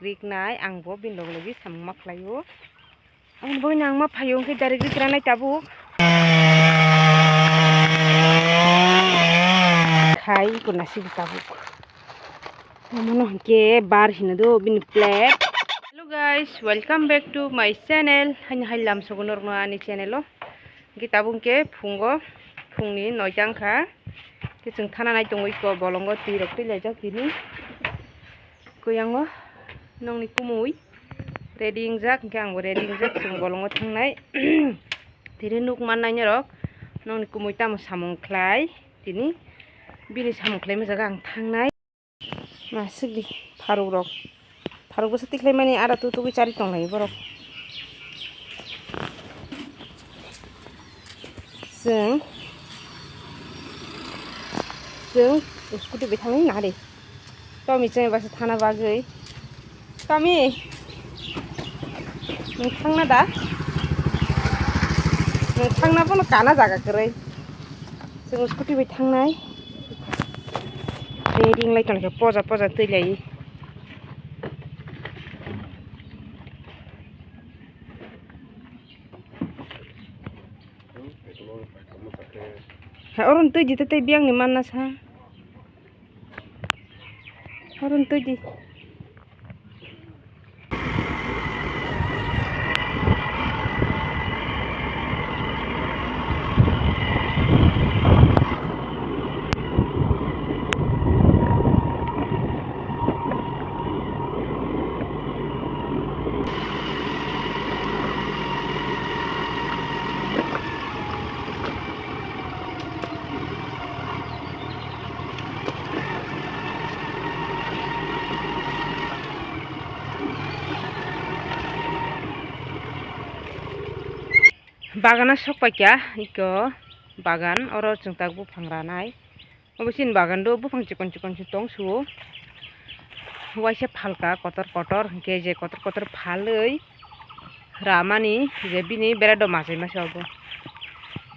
riknai angbo bindong lagi samang maklayo ang boy nang mapayong ke dari rikranai tabuk khai ko nasi tabuk namono ke bar hinado bin plate. Hello guys, welcome back to my channel. Hanya halam sogonor no ani channel lo kita bungke phungo phungni noijangkha ke जों थाना नाय दङ eco bolongo tirok tilajak ini koyango nongni kumuy ready jak ke angbo ready jak जों bolongo thangnai tiri nuk mannai rok nongni kumuy tamo samung khlai tini bini samung khlai majaga ang thangnai masigi pharuk rok bo sati khlai mani ara tu cari tonglai borok जों scooty बै थांनि नारे tummy जों बासो थाना बागै tummy नों थांना दा नों थांना बनो काना जागाखोरै जों स्कुटि बै थांनाय रेडिं लाइटनखौ पजा दैलायो orang tuh di teteh biang ni mana sah orang tuh di bagana sokpaikya iko bagan oro जों tak bufang ranai obisin bagan do bufang chikon tong suo waisa phalka kotor hingke je kotor phaloi ramani je bini berado masai masago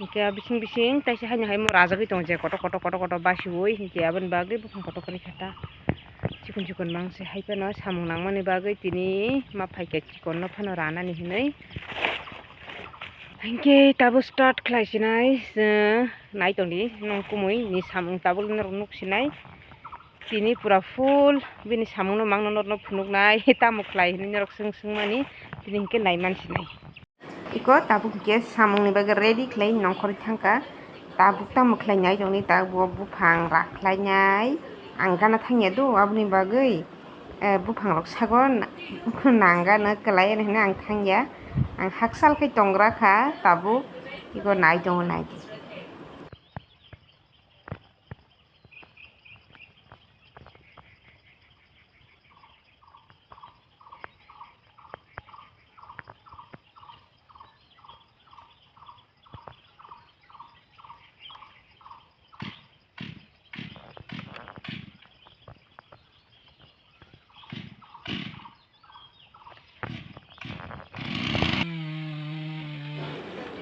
hingke bising taisa haino haimo rajagoi tong je kotor basioi hingke aboni bagoi bufang kotor khata chikon mangse haipano samung nangmani bagoi tini ma phaikya chikon no phano ranani hinai hingke tabo start khlaisinai naitoni nong kumuy ni samung tabo nuksinai tini pura full bini samung no mangno no phunuknai tamo khlai ni rok sungmani tini hingke naimansinai iko tabo hingke samung ni bagai ready khlai nongkhor thangka tabo tamo khlainai joni tabo bufang rakhlainai ang gana thangya do aboni bagai bufang rok sagon nangga no klai hina ang thangya ang haksal kai tongra kha tabu iko nai dong nai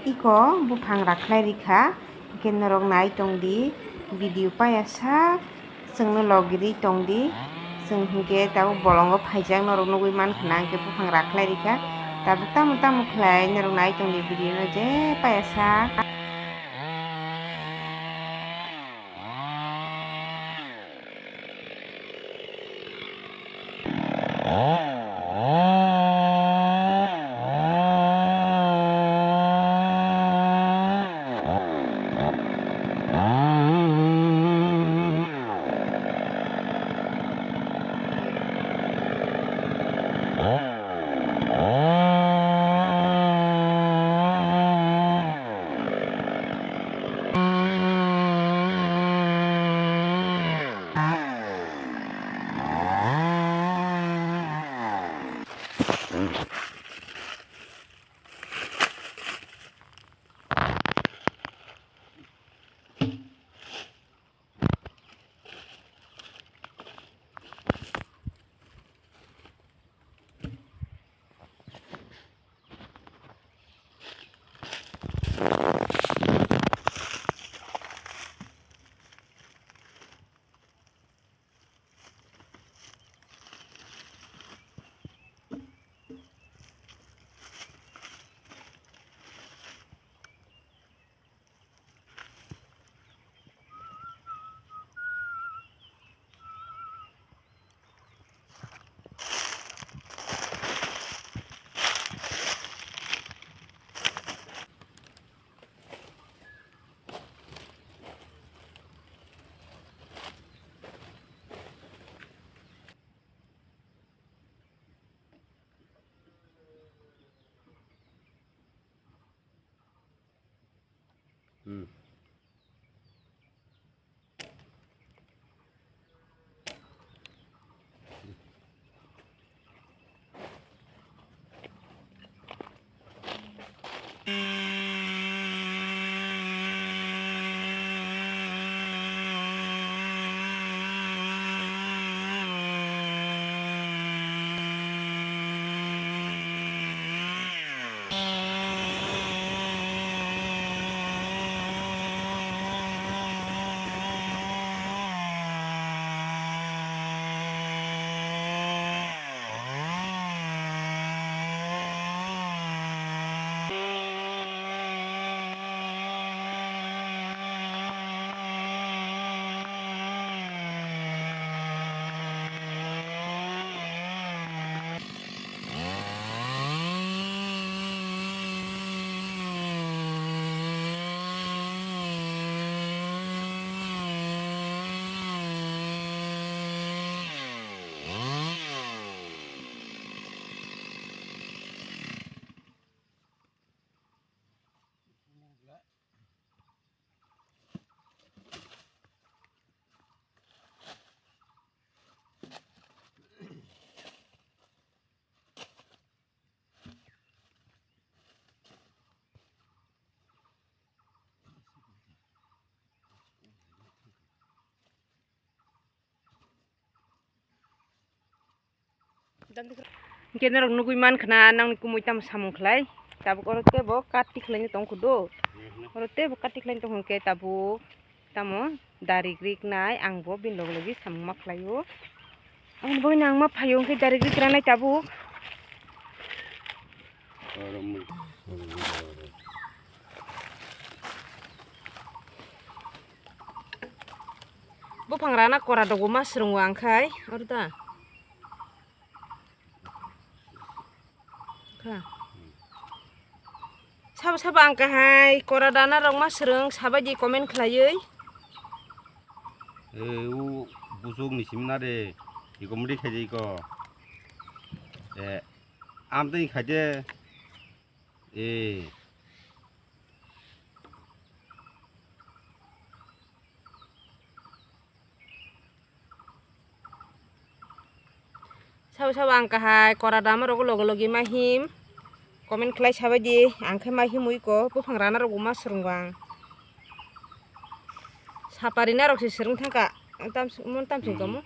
iko bufang raklai rikha hingke norok nai tongdi video payasa जोंनो logiri tongdi जों hingke tabo bolongo phaijak norok nugui mankha hingke bufang raklai rikha tabo tamo khlai norok nai tongdi video no je payasa Kena rong nugui man khana nang kumui tam samung khlai tabuk orote bo kati khlaini tong khudo orote bo kati khlaini tong ke tabuk tamo dari grik nai ang bo bin log logi samung ma khlaio ang bo nang ma phayong ke dari grik ranai tabuk bo phangrana kora dogo ma srungwa angkhai orda Saba saba angka hai kora dana rong mas sereng saba di komen klayoi. U busuk ni simnare iko mudi khaje iko amtani khaje Saba saba angka hai kora dama rogo logo logi mahim komen klay saba di angka mahim uiko bu phangrana rogo mas serengwang saparina rok si sereng thangka tam mon tam sing kamu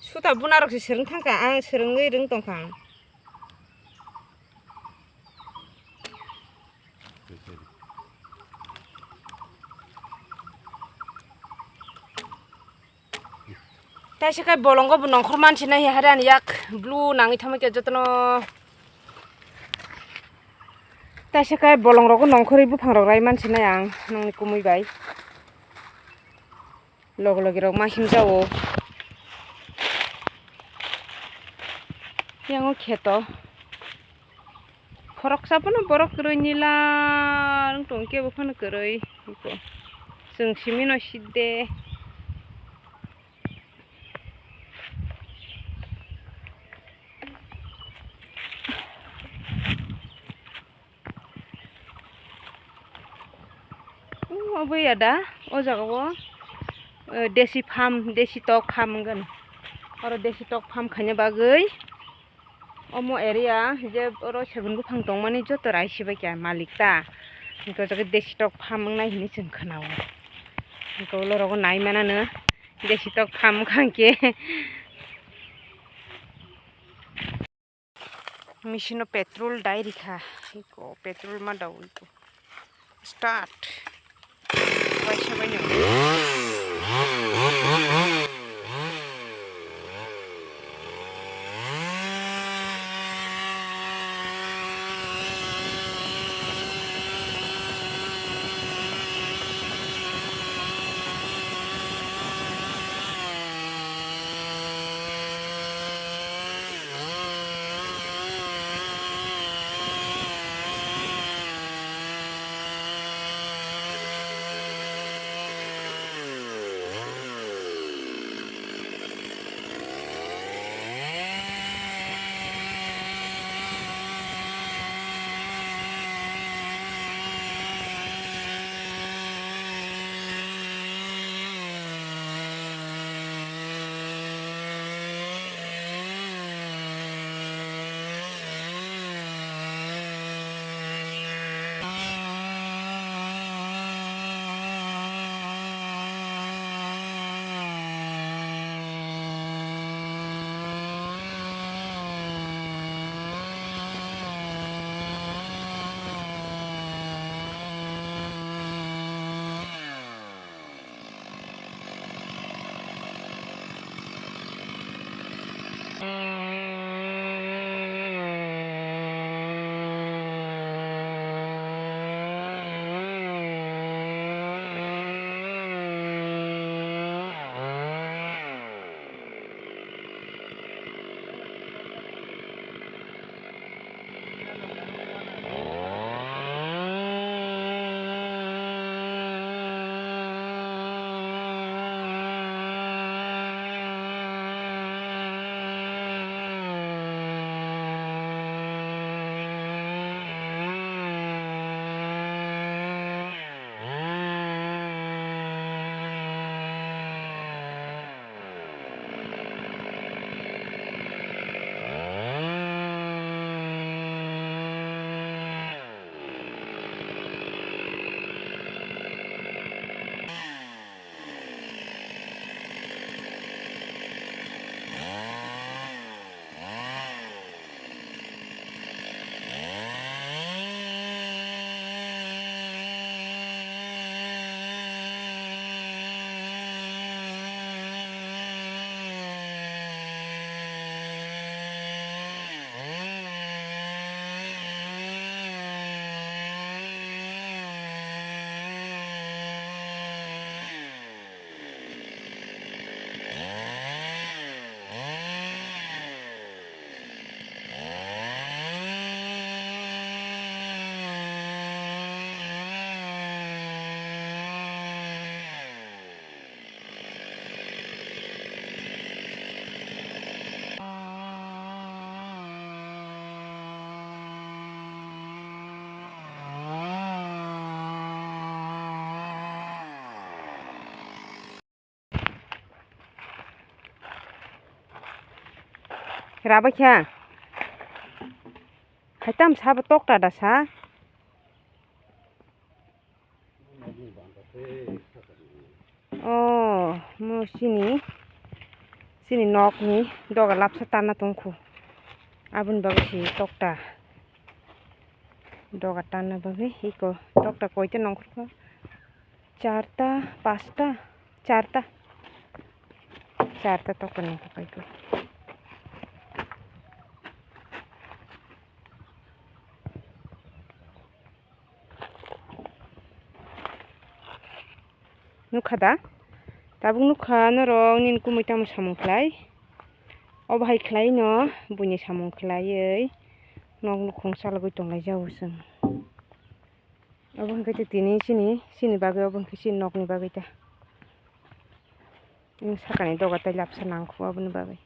suta buna rok si sereng thangka ang serengei reng tongkhang tai sekai bolonggo bu nongkhor mansi nahi hadan yak blue nangi thamai ke jotno tai sekai bolong rogo nongkhori bu phangrok rai mansi nai ang nongni kumui bai logo logi rok mahim jawo yango kheto khorok sapono borok koroi nila rong tongke bo phano koroi iko jeng simino sidde obo ada o jagao desi farm desi tok farm gan oro desi tok farm khanya bagoi omo area je oro segun buphang tongmani joto raisi bai kya malik ta ko jaga desi tok farm nai hini chung khanao ko lorogo nai manano desi tok farm khangke machine petrol dai rikha iko petrol ma daw iko start baisa baino Kenapa kya? Hitam sah betok dah sah. Oh, mau sini nok ni, doga lap setan na tungku. Abun bagus sih tok dah. Doga tanah bagus, iko tok dah koi tu nongkrong. Charta, pasta, charta tok kan nongkrong iko. Nukha dah, tabung nukha norong nin kumui tamu samung klai. Obahai klai no, bunyi samung klai nok nukong salagoi tonglai jauh seng. Abang kita tini sini bagai abang kita nok ni bagai ta. Ini sakane doga tai lap senangku abang bagai.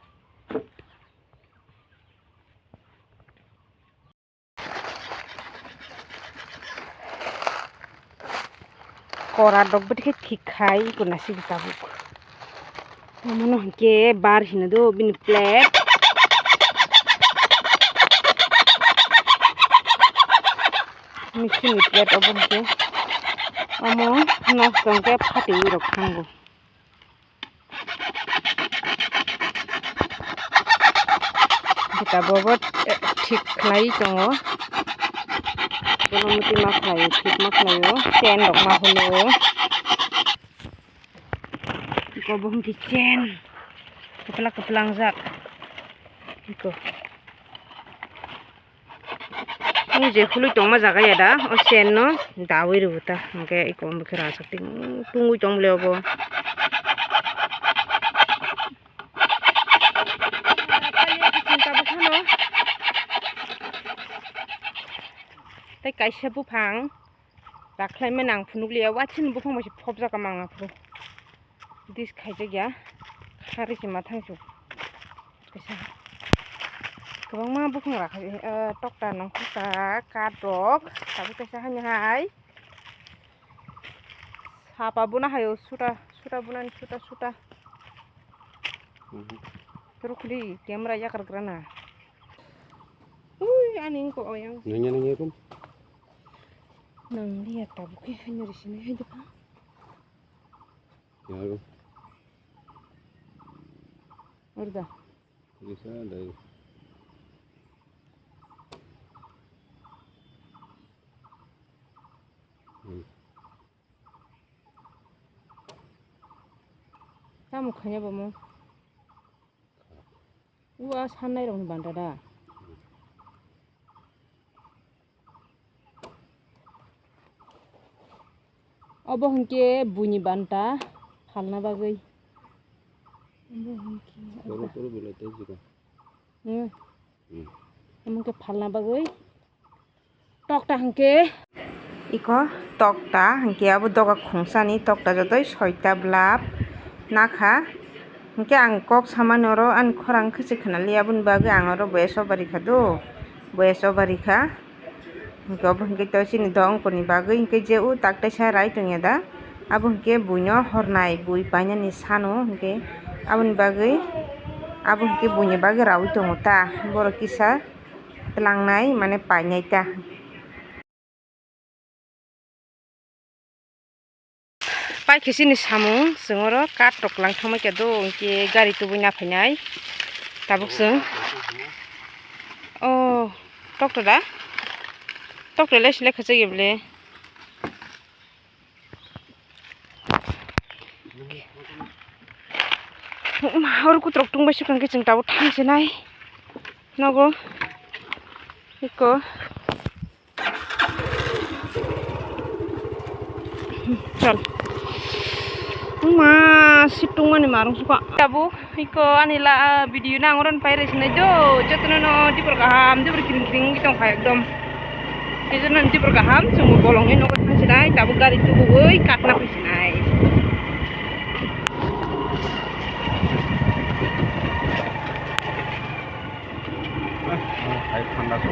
Kora dog betik kikai ko nasi tabuk. Namun ke bar hina do bin plate. Misi plate abang ke. Amo nok tongke phati rok kanggo. Kita bobot ঠিক khai tongo. Kalau mesti maklai, ঠিক maklayo, chain dok mahulo. Iko bohong di chain, kepelang zak. Iko. Ini je hulu tong ma jaga ya dah, o chain no dawi rubuta. Oke, iko mbekira sakti tunggu tong lebo. Tai kaisa bufang daklai menang funukliya wachin bufang masih pop jaka manga pro dis khaija ya hari si mathang su kaisa gobang ma bufang rakhai tokta nongkha kadok tabu kaisa hanya hai sapa buna hayo suta bunan suta terus kuli kamera ya kerana aning ko oyang nanya rum nang lihat tabu ke hanya di sini aja pak ya rum udah bisa ada kamu kanya bamu Wah, sanai rong banda da. Obo hengke bunyi banta halna bagui. Obo hengke. Puru boleh tahu juga. Emang falna bagui. Tokta hengke. Iko tokta hengke abo doga khungsani tokta jotoi 6ta blab nakha. Hingke ang kok saman oro an khorang khisi khanali abun bagi ang oro boyeso barika do boyeso barika hingke obo hingke to sini dong koni bagi hingke je u takta sa rai tongya da abo hingke buino hornai bui paina ni sano hingke abun bagi abo hingke buini bagi rawi tongo ta boro kisa tlangnai mane painai ta pai kisini samung sengoro kat toklang thomai ka do hingke gari tubui na phainai tabuk seng oh tokta les le khache geble और कुत्रक tung bai sukang ke jeng tabu thangse nai nogo iko chal ma situng mani marung suka tabu iko anila video na ngoron pai res na do jotno no dipor kaham dipor kring kring kitong khay ekdom kijono dipor kaham sumu bolong e nogo thangse nai tabu gari tubu oi katna phaise nai Air ঠান্ডা তো